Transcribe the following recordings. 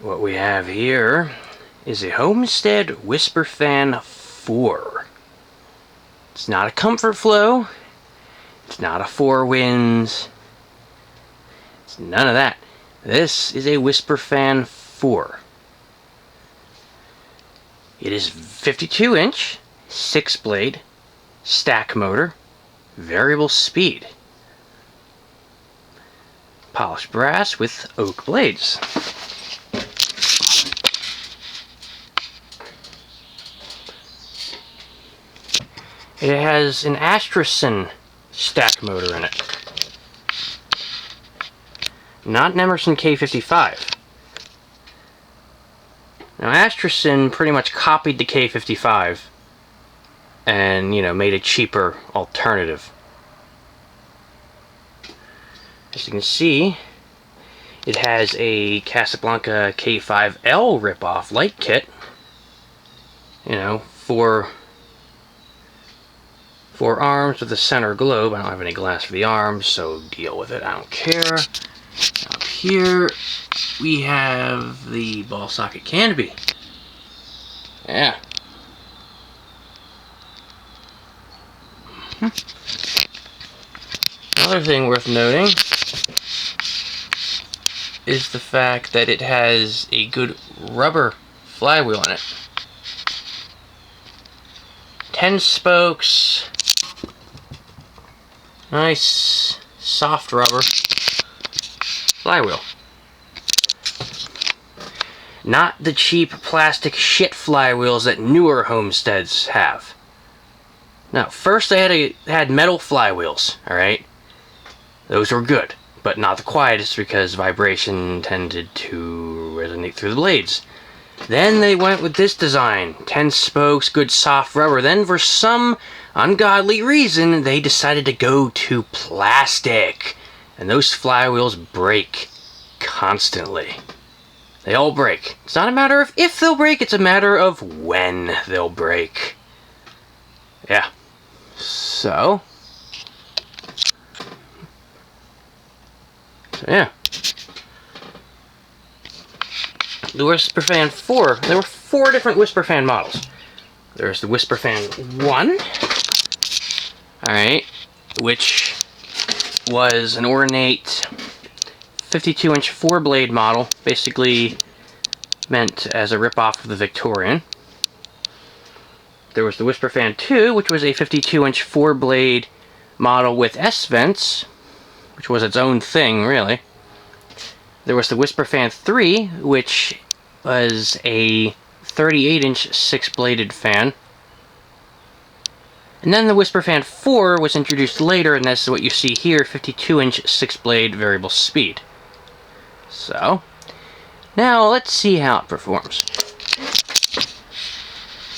What we have here is a Homestead Whisperfan 4. It's not a Comfort Flow. It's not a Four Winds. It's none of that. This is a Whisperfan 4. It is 52-inch, 6-blade, stack motor, variable speed. Polished brass with oak blades. It has an Astrosyn stack motor in it. Not an Emerson K55. Now, Astrosyn pretty much copied the K55 and, made a cheaper alternative. As you can see, it has a Casablanca K5L ripoff light kit. Four arms with a center globe. I don't have any glass for the arms, so deal with it. I don't care. Up here, we have the ball socket canopy. Yeah. Another thing worth noting is the fact that it has a good rubber flywheel in it. 10 spokes. Nice, soft rubber flywheel. Not the cheap plastic shit flywheels that newer Homesteads have. No, first they had metal flywheels, alright? Those were good, but not the quietest because vibration tended to resonate through the blades. Then they went with this design, 10 spokes, good soft rubber. Then for some ungodly reason, they decided to go to plastic. And those flywheels break constantly. They all break. It's not a matter of if they'll break, it's a matter of when they'll break. Yeah. So yeah. The Whisperfan 4, there were 4 different Whisperfan models. There's the Whisperfan 1, alright, which was an ornate 52-inch 4-blade model, basically meant as a rip-off of the Victorian. There was the Whisperfan 2, which was a 52-inch 4-blade model with S-vents, which was its own thing, really. There was the Whisperfan 3, which was a 38-inch 6-bladed fan. And then the Whisperfan 4 was introduced later, and that's what you see here, 52-inch 6-blade variable speed. So, now let's see how it performs.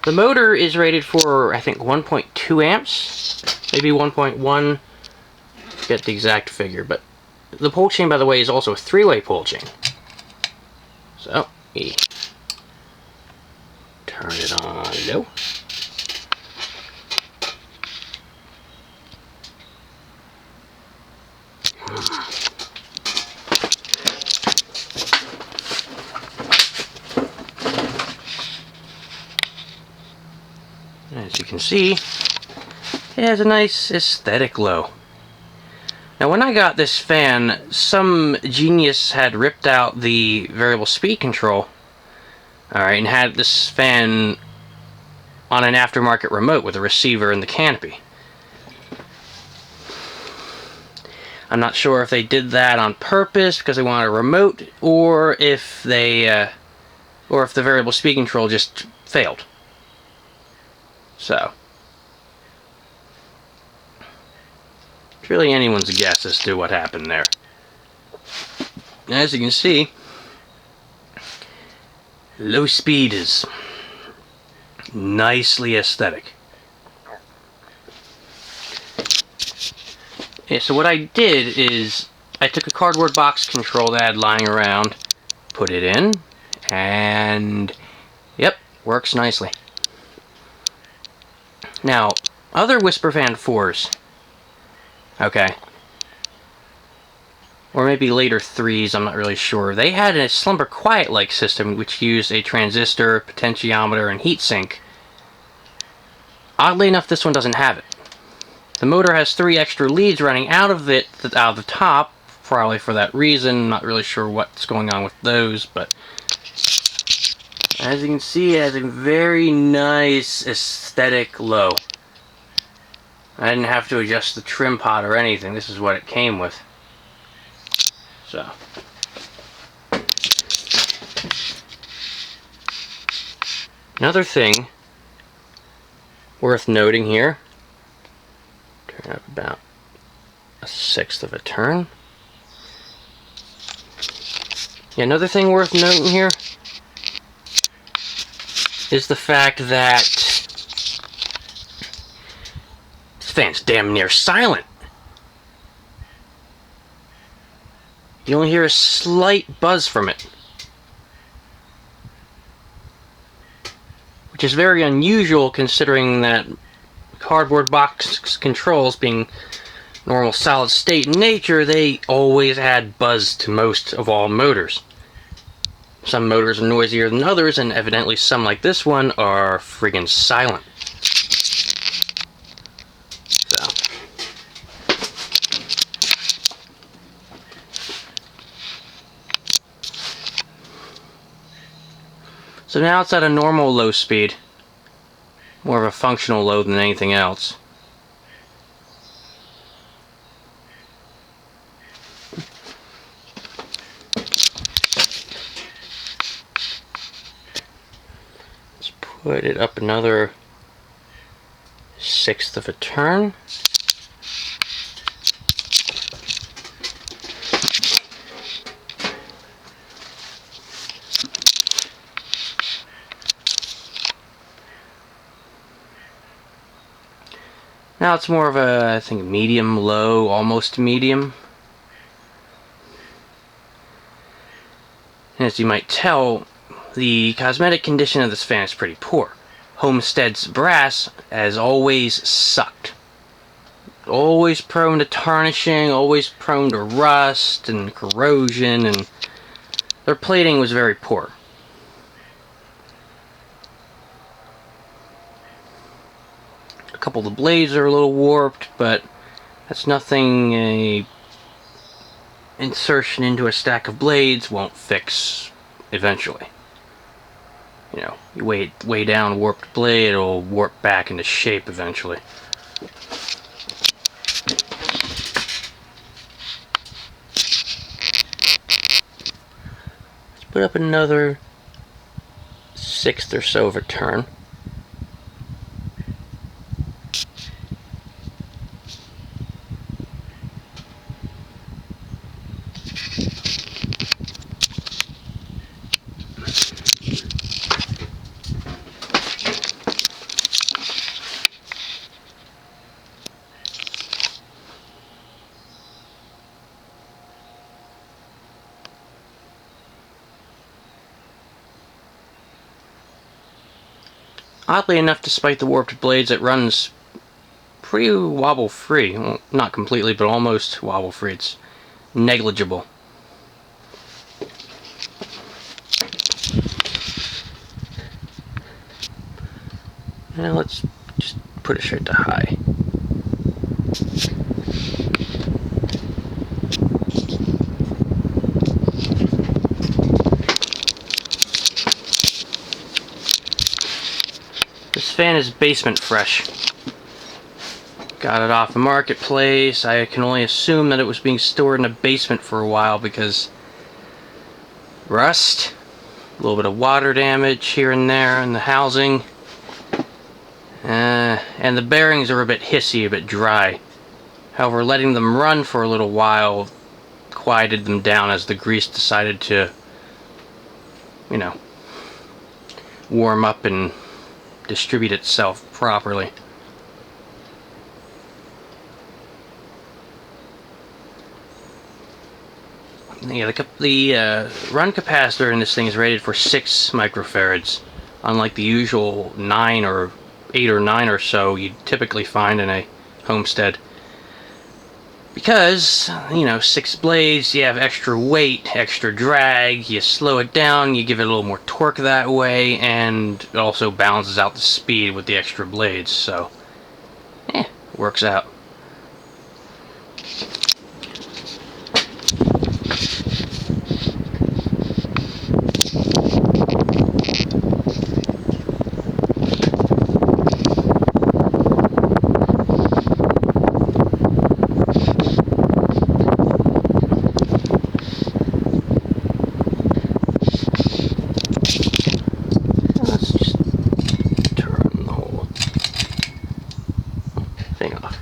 The motor is rated for, I think, 1.2 amps, maybe 1.1, get the exact figure, but the pull chain, by the way, is also a 3-way pull chain. So, we turn it on low. As you can see, it has a nice aesthetic low. Now, when I got this fan, some genius had ripped out the variable speed control, alright, and had this fan on an aftermarket remote with a receiver and the canopy. I'm not sure if they did that on purpose because they wanted a remote, or if the variable speed control just failed. So, it's really anyone's guess as to what happened there. As you can see, low speed is nicely aesthetic. Yeah, so what I did is I took a cardboard box control that I had lying around, put it in, and yep, works nicely. Now, other Whisperfan 4s, okay, or maybe later 3s, I'm not really sure. They had a slumber quiet-like system which used a transistor, potentiometer, and heatsink. Oddly enough, this one doesn't have it. The motor has 3 extra leads running out of it, out of the top, probably for that reason. Not really sure what's going on with those, but as you can see, it has a very nice aesthetic low. I didn't have to adjust the trim pot or anything. This is what it came with. So, another thing worth noting here, turn up about 1/6 of a turn. Yeah, another thing worth noting here is the fact that this fan's damn near silent. You only hear a slight buzz from it, which is very unusual considering that cardboard box controls, being normal solid state in nature, they always add buzz to most of all motors. Some motors are noisier than others, and evidently some like this one are friggin' silent. So now it's at a normal low speed, more of a functional low than anything else. Let's put it up another 1/6 of a turn. Now it's more of a, I think, medium, low, almost medium. And as you might tell, the cosmetic condition of this fan is pretty poor. Homestead's brass has always sucked. Always prone to tarnishing, always prone to rust and corrosion, and their plating was very poor. A couple of the blades are a little warped, but that's nothing a insertion into a stack of blades won't fix eventually. You know, you weigh down a warped blade, it'll warp back into shape eventually. Let's put up another 1/6 or so of a turn. Oddly enough, despite the warped blades, it runs pretty wobble-free. Well, not completely, but almost wobble-free. It's negligible. Now let's just put it straight to high. This fan is basement fresh. Got it off the marketplace. I can only assume that it was being stored in a basement for a while because rust, a little bit of water damage here and there in the housing, and the bearings are a bit hissy, a bit dry. However, letting them run for a little while quieted them down as the grease decided to, you know, warm up and distribute itself properly. Yeah, the run capacitor in this thing is rated for 6 microfarads, unlike the usual 9 or 8 or 9 or so you'd typically find in a Homestead. Because, you know, 6 blades, you have extra weight, extra drag, you slow it down, you give it a little more torque that way, and it also balances out the speed with the extra blades, so, works out. Let's just turn the whole thing off.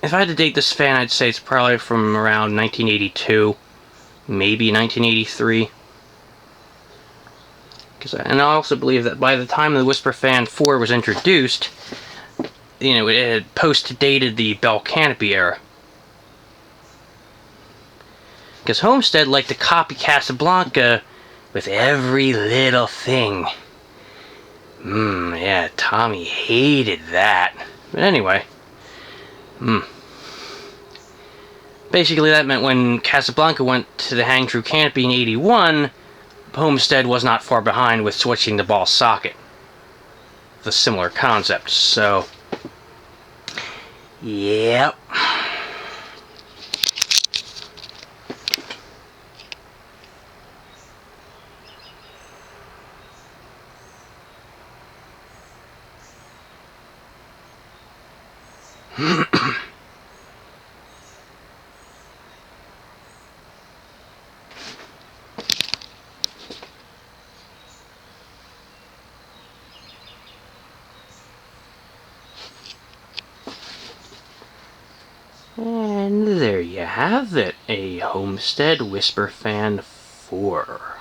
If I had to date this fan, I'd say it's probably from around 1982, maybe 1983. And I also believe that by the time the Whisperfan 4 was introduced, you know, it had post-dated the Bell Canopy era. Because Homestead liked to copy Casablanca with every little thing. Yeah, Tommy hated that. But anyway. Basically, that meant when Casablanca went to the hang-true canopy in 81, Homestead was not far behind with switching the ball socket. The similar concept, so... Yep. And there you have it, a Homestead Whisperfan 4.